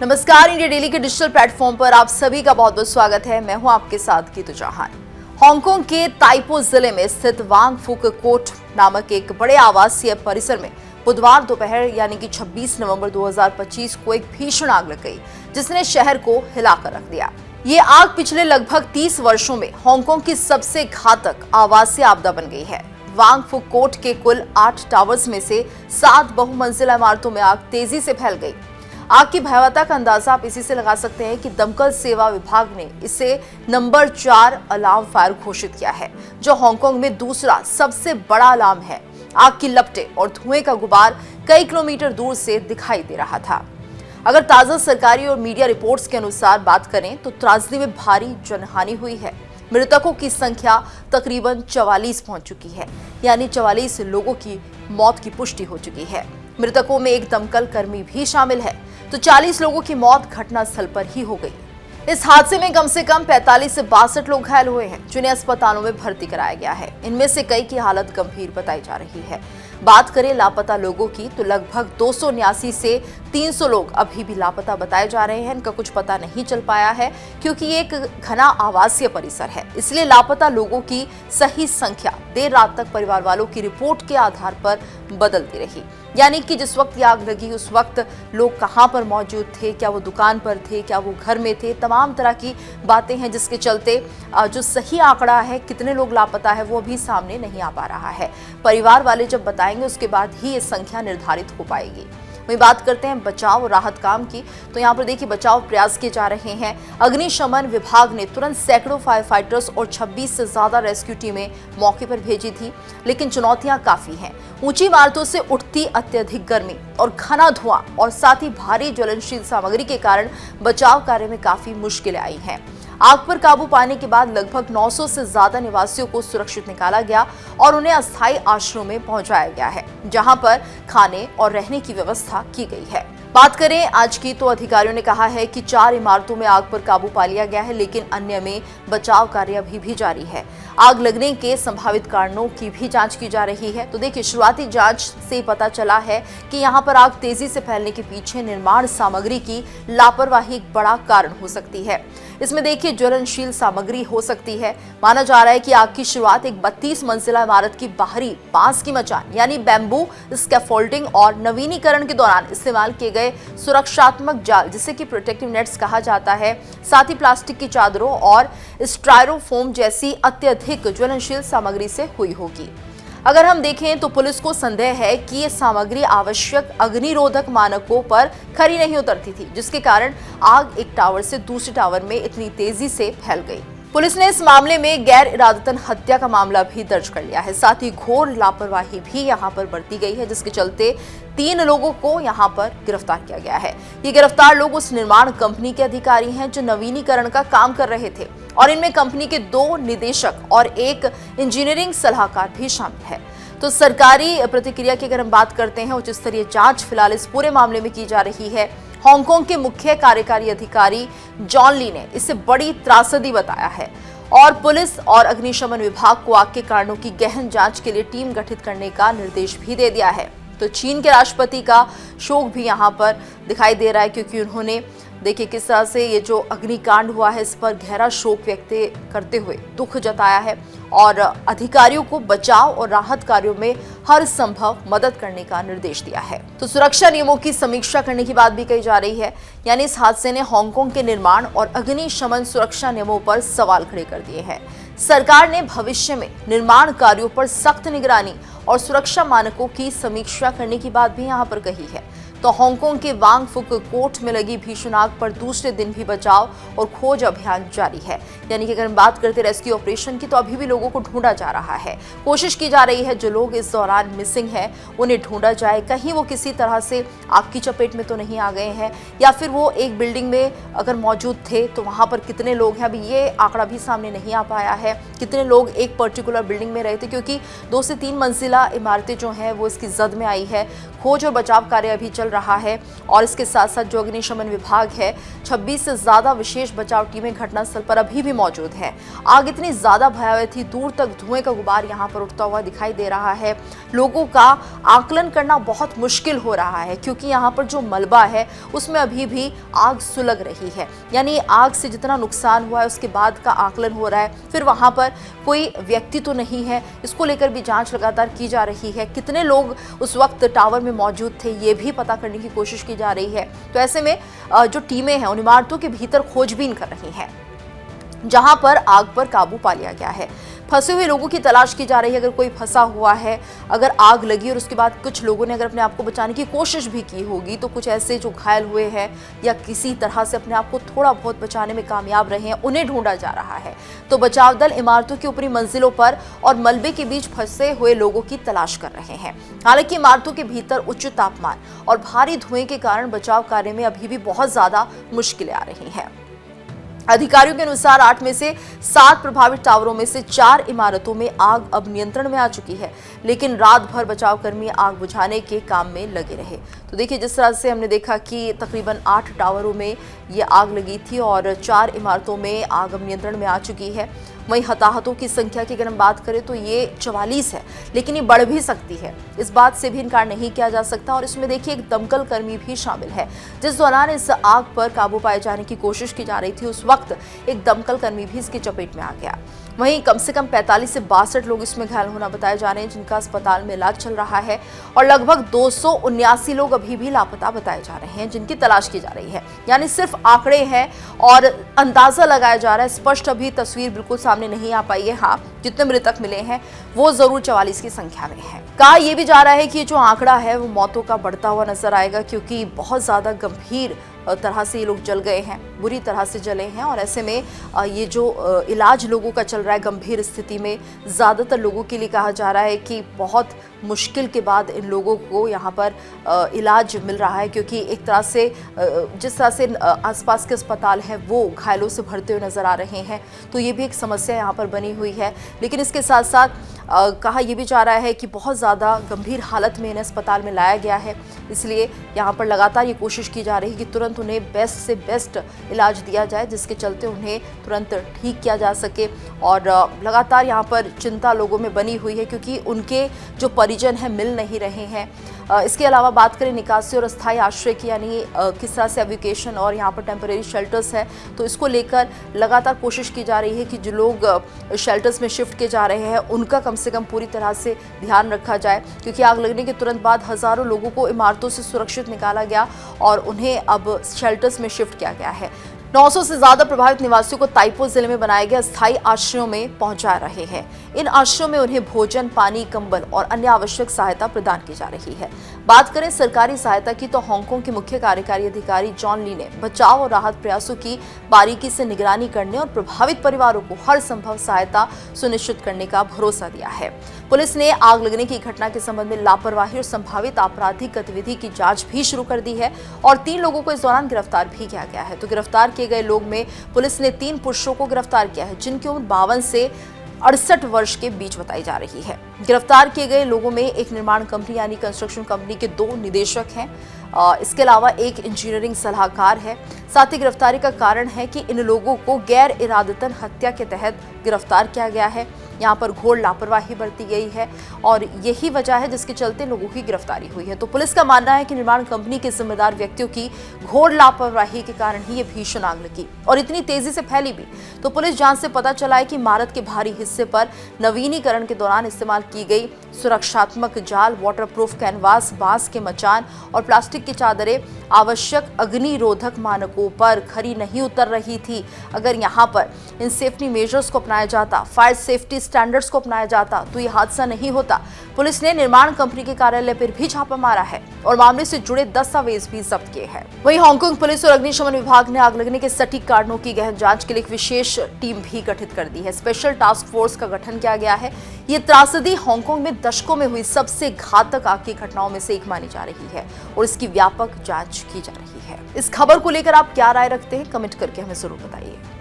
नमस्कार, India daily के digital platform पर आप सभी का बहुत बहुत स्वागत है। मैं हूं आपके साथ गीतू चौहान। हांगकांग के ताइपो जिले में स्थित वांग फुक कोट नामक एक बड़े आवासीय परिसर में बुधवार दोपहर यानी कि 26 नवंबर 2025 को एक भीषण आग लग गई, जिसने शहर को हिलाकर रख दिया। ये आग पिछले लगभग 30 वर्षों में हांगकांग की सबसे घातक आवासीय आपदा बन गई है। वांग फुक कोट के कुल 8 टावर्स में से 7 बहुमंजिला इमारतों में आग तेजी से फैल गई। आग की भयावहता का अंदाजा आप इसी से लगा सकते हैं कि दमकल सेवा विभाग ने इसे नंबर 4 अलार्म फायर घोषित किया है, जो हांगकांग में दूसरा सबसे बड़ा अलार्म है। आग की लपटें और धुएं का गुबार कई किलोमीटर दूर से दिखाई दे रहा था। अगर ताजा सरकारी और मीडिया रिपोर्ट्स के अनुसार बात करें तो त्रासदी में भारी जनहानि हुई है। मृतकों की संख्या तकरीबन 44 पहुंच चुकी है, यानी 44 लोगों की मौत की पुष्टि हो चुकी है। मृतकों में एक दमकल कर्मी भी शामिल है, तो 40 लोगों की मौत घटनास्थल पर ही हो गई। इस हादसे में कम से कम 45 से 62 लोग घायल हुए हैं, जिन्हें अस्पतालों में भर्ती कराया गया है। इनमें से कई की हालत गंभीर बताई जा रही है। बात करें लापता लोगों की तो लगभग 279 से 300 लोग अभी भी लापता बताए जा रहे हैं। इनका कुछ पता नहीं चल पाया है, क्योंकि ये एक घना आवासीय परिसर है, इसलिए लापता लोगों की सही संख्या देर रात तक परिवार वालों की रिपोर्ट के आधार पर बदलती रही। यानी कि जिस वक्त आग लगी उस वक्त लोग कहां पर मौजूद थे, क्या वो दुकान पर थे, क्या वो घर में थे, तमाम तरह की बातें हैं, जिसके चलते जो सही आंकड़ा है कितने लोग लापता है वो अभी सामने नहीं आ पा रहा है। परिवार वाले जब बताएंगे उसके बाद ही ये संख्या निर्धारित हो पाएगी। वहीं बात करते हैं बचाव और राहत काम की, तो यहाँ पर देखिए बचाव प्रयास किए जा रहे हैं। अग्निशमन विभाग ने तुरंत सैकड़ों फायर फाइटर्स और 26 से ज्यादा रेस्क्यू टीमें मौके पर भेजी थी, लेकिन चुनौतियां काफी हैं। ऊंची इमारतों से उठती अत्यधिक गर्मी और घना धुआं और साथ ही भारी ज्वलनशील सामग्री के कारण बचाव कार्य में काफी मुश्किलें आई हैं। आग पर काबू पाने के बाद लगभग 900 से ज्यादा निवासियों को सुरक्षित निकाला गया और उन्हें अस्थायी आश्रयों में पहुंचाया गया है, जहां पर खाने और रहने की व्यवस्था की गई है। बात करें आज की तो अधिकारियों ने कहा है कि 4 इमारतों में आग पर काबू पा लिया गया है, लेकिन अन्य में बचाव कार्य अभी भी जारी है। आग लगने के संभावित कारणों की भी जांच की जा रही है। तो देखिए, शुरुआती जांच से पता चला है कि यहां पर आग तेजी से फैलने के पीछे निर्माण सामग्री की लापरवाही एक बड़ा कारण हो सकती है। इसमें देखिए ज्वलनशील सामग्री हो सकती है। माना जा रहा है कि आग की शुरुआत एक 32 मंजिला इमारत की बाहरी बांस की मचान यानी बैम्बू स्कैफोल्डिंग और नवीनीकरण के दौरान इस्तेमाल किए गए सुरक्षात्मक जाल, जिसे कि प्रोटेक्टिव नेट्स कहा जाता है, साथ ही प्लास्टिक की चादरों और स्टायरोफोम जैसी अत्यधिक ज्वलनशील सामग्री से हुई होगी। अगर हम देखें तो पुलिस को संदेह है कि ये सामग्री आवश्यक अग्निरोधक मानकों पर खरी नहीं उतरती थी, जिसके कारण आग एक टावर से दूसरे टावर में इतनी तेजी से फैल गई। पुलिस ने इस मामले में गैर इरादतन हत्या का मामला भी दर्ज कर लिया है। साथ ही घोर लापरवाही भी यहां पर बरती गई है, जिसके चलते 3 लोगों को यहां पर गिरफ्तार किया गया है। ये गिरफ्तार लोग उस निर्माण कंपनी के अधिकारी हैं जो नवीनीकरण का काम कर रहे थे, और इनमें कंपनी के 2 निदेशक और 1 इंजीनियरिंग सलाहकार भी शामिल है। तो सरकारी प्रतिक्रिया की अगर हम बात करते हैं, उच्च स्तरीय जांच फिलहाल इस पूरे मामले में की जा रही है। हांगकांग के मुख्य कार्यकारी अधिकारी जॉन ली ने इसे बड़ी त्रासदी बताया है और पुलिस और अग्निशमन विभाग को आग के कारणों की गहन जांच के लिए टीम गठित करने का निर्देश भी दे दिया है। तो चीन के राष्ट्रपति का शोक भी यहाँ पर दिखाई दे रहा है, क्योंकि उन्होंने देखिए किस तरह से ये जो अग्निकांड हुआ है इस पर गहरा शोक व्यक्त करते हुए दुख जताया है और अधिकारियों को बचाव और राहत कार्यों में हर संभव मदद करने का निर्देश दिया है। तो सुरक्षा नियमों की समीक्षा करने की बात भी कही जा रही है, यानी इस हादसे ने हांगकांग के निर्माण और अग्निशमन सुरक्षा नियमों पर सवाल खड़े कर दिए हैं। सरकार ने भविष्य में निर्माण कार्यों पर सख्त निगरानी और सुरक्षा मानकों की समीक्षा करने की बात भी यहाँ पर कही है। तो हांगकांग के वांग फुक कोट में लगी भीषण आग पर दूसरे दिन भी बचाव और खोज अभियान जारी है। यानी कि अगर हम बात करते रेस्क्यू ऑपरेशन की, तो अभी भी लोगों को ढूंढा जा रहा है। कोशिश की जा रही है जो लोग इस दौरान मिसिंग हैं उन्हें ढूंढा जाए, कहीं वो किसी तरह से आग की चपेट में तो नहीं आ गए हैं, या फिर वो एक बिल्डिंग में अगर मौजूद थे तो वहां पर कितने लोग हैं, अभी ये आंकड़ा भी सामने नहीं आ पाया है। कितने लोग एक पर्टिकुलर बिल्डिंग में रहे थे, क्योंकि 2 से 3 मंजिला इमारतें जो हैं वो इसकी जद में आई है। खोज और बचाव कार्य अभी चल चल रहा है और इसके साथ साथ जो अग्निशमन विभाग है 26 से ज्यादा विशेष बचाव टीमें घटनास्थल पर अभी भी मौजूद है। आग इतनी ज्यादा भयावह थी, दूर तक धुएं का गुबार यहाँ पर उठता हुआ दिखाई दे रहा है। लोगों का आकलन करना बहुत मुश्किल हो रहा है क्योंकि यहाँ पर जो मलबा है उसमें अभी भी आग सुलग रही है, यानी आग से जितना नुकसान हुआ है उसके बाद का आकलन हो रहा है। फिर वहां पर कोई व्यक्ति तो नहीं है, इसको लेकर भी जांच लगातार की जा रही है। कितने लोग उस वक्त टावर में मौजूद थे ये भी पता करने की कोशिश की जा रही है। तो ऐसे में जो टीमें हैं उन इमारतों के भीतर खोजबीन कर रही हैं जहां पर आग पर काबू पा लिया गया है। फंसे हुए लोगों की तलाश की जा रही है। अगर कोई फंसा हुआ है, अगर आग लगी और उसके बाद कुछ लोगों ने अगर अपने आप को बचाने की कोशिश भी की होगी, तो कुछ ऐसे जो घायल हुए हैं या किसी तरह से अपने आप को थोड़ा बहुत बचाने में कामयाब रहे हैं, उन्हें ढूंढा जा रहा है। तो बचाव दल इमारतों की ऊपरी मंजिलों पर और मलबे के बीच फंसे हुए लोगों की तलाश कर रहे हैं। हालांकि इमारतों के भीतर उच्च तापमान और भारी धुएं के कारण बचाव कार्य में अभी भी बहुत ज्यादा मुश्किलें आ रही हैं। अधिकारियों के अनुसार 8 में से 7 प्रभावित टावरों में से 4 इमारतों में आग अब नियंत्रण में आ चुकी है, लेकिन रात भर बचाव कर्मी आग बुझाने के काम में लगे रहे। तो देखिए, जिस तरह से हमने देखा कि तकरीबन 8 टावरों में ये आग लगी थी और 4 इमारतों में आग अब नियंत्रण में आ चुकी है। वहीं हताहतों की संख्या की अगर हम बात करें तो ये 44 है, लेकिन ये बढ़ भी सकती है, इस बात से भी इनकार नहीं किया जा सकता। और इसमें देखिए एक दमकल कर्मी भी शामिल है। जिस दौरान इस आग पर काबू पाए जाने की कोशिश की जा रही थी उस वक्त एक दमकल कर्मी भी इसकी चपेट में आ गया। वहीं कम से कम 45 से 62 लोग इसमें घायल होना बताए जा रहे हैं, जिनका अस्पताल में इलाज चल रहा है और लगभग 279 लोग अभी भी लापता बताए जा रहे हैं, जिनकी तलाश की जा रही है। यानी सिर्फ आंकड़े हैं और अंदाजा लगाया जा रहा है, स्पष्ट अभी तस्वीर बिल्कुल सामने नहीं आ पाई है। हाँ, जितने मृतक मिले हैं वो जरूर 44 की संख्या में है। कहा यह भी जा रहा है कि जो आंकड़ा है वो मौतों का बढ़ता हुआ नजर आएगा, क्योंकि बहुत ज्यादा गंभीर तरह से ये लोग जल गए हैं, बुरी तरह से जले हैं। और ऐसे में ये जो इलाज लोगों का चल रहा है गंभीर स्थिति में, ज़्यादातर लोगों के लिए कहा जा रहा है कि बहुत मुश्किल के बाद इन लोगों को यहाँ पर इलाज मिल रहा है, क्योंकि एक तरह से जिस तरह से आसपास के अस्पताल हैं वो घायलों से भरते हुए नज़र आ रहे हैं। तो ये भी एक समस्या यहाँ पर बनी हुई है। लेकिन इसके साथ साथ कहा यह भी जा रहा है कि बहुत ज़्यादा गंभीर हालत में इन्हें अस्पताल में लाया गया है, इसलिए यहाँ पर लगातार ये कोशिश की जा रही है कि तुरंत उन्हें बेस्ट से बेस्ट इलाज दिया जाए, जिसके चलते उन्हें तुरंत ठीक किया जा सके। और लगातार यहाँ पर चिंता लोगों में बनी हुई है, क्योंकि उनके जो परिजन हैं मिल नहीं रहे हैं। इसके अलावा बात करें निकासी और अस्थायी आश्रय की, यानी किस तरह से एविकेशन और यहाँ पर टेम्परेरी शेल्टर्स है, तो इसको लेकर लगातार कोशिश की जा रही है कि जो लोग शेल्टर्स में शिफ्ट किए जा रहे हैं उनका कम से कम पूरी तरह से ध्यान रखा जाए, क्योंकि आग लगने के तुरंत बाद हज़ारों लोगों को इमारतों से सुरक्षित निकाला गया और उन्हें अब शेल्टर्स में शिफ्ट किया गया है। 900 से ज्यादा प्रभावित निवासियों को ताइपो जिले में बनाए गए अस्थायी आश्रयों में पहुंचा रहे हैं। इन आश्रयों में उन्हें भोजन, पानी, कंबल और अन्य आवश्यक सहायता प्रदान की जा रही है। बात करें सरकारी सहायता की, तो हांगकांग के मुख्य कार्यकारी अधिकारी जॉन ली ने बचाव और राहत प्रयासों की बारीकी से निगरानी करने और प्रभावित परिवारों को हर संभव सहायता सुनिश्चित करने का भरोसा दिया है। पुलिस ने आग लगने की घटना के संबंध में लापरवाही और संभावित आपराधिक गतिविधि की जांच भी शुरू कर दी है और 3 लोगों को इस दौरान गिरफ्तार भी किया गया है। तो गिरफ्तार किए गए लोग में पुलिस ने 3 पुरुषों को गिरफ्तार किया है, जिनकी उम्र 52 से 68 वर्ष के बीच बताई जा रही है। गिरफ्तार किए गए लोगों में एक निर्माण कंपनी यानी कंस्ट्रक्शन कंपनी के 2 निदेशक हैं। इसके अलावा एक इंजीनियरिंग सलाहकार है। साथ ही गिरफ्तारी का कारण है कि इन लोगों को गैर इरादतन हत्या के तहत गिरफ्तार किया गया है। यहाँ पर घोर लापरवाही बरती गई है और यही वजह है जिसके चलते लोगों की गिरफ्तारी हुई है। तो पुलिस का मानना है कि निर्माण कंपनी के जिम्मेदार व्यक्तियों की घोर लापरवाही के कारण ही ये भीषण आग लगी और इतनी तेजी से फैली भी। तो पुलिस जांच से पता चला है कि इमारत के बाहरी हिस्से पर नवीनीकरण के दौरान इस्तेमाल की गई सुरक्षात्मक जाल, वाटरप्रूफ कैनवास, बांस के मचान और प्लास्टिक की चादरें आवश्यक अग्निरोधक मानकों पर खरी नहीं उतर रही थी। अगर यहाँ पर इन सेफ्टी मेजर्स को अपनाया जाता, फायर सेफ्टी स्टैंडर्ड्स को अपनाया जाता, तो ये हादसा नहीं होता। पुलिस ने निर्माण कंपनी के कार्यालय पर भी छापा मारा है और मामले से जुड़े दस्तावेज भी जब्त किए हैं। वहीं हांगकांग पुलिस और अग्निशमन विभाग ने आग लगने के सटीक कारणों की गहन जांच के लिए एक विशेष टीम भी गठित कर दी है। स्पेशल टास्क फोर्स का गठन किया गया है। ये त्रासदी हांगकांग में दशकों में हुई सबसे घातक आग की घटनाओं में से एक मानी जा रही है और इसकी व्यापक जांच की जा रही है। इस खबर को लेकर आप क्या राय रखते हैं, कमेंट करके हमें जरूर बताइए।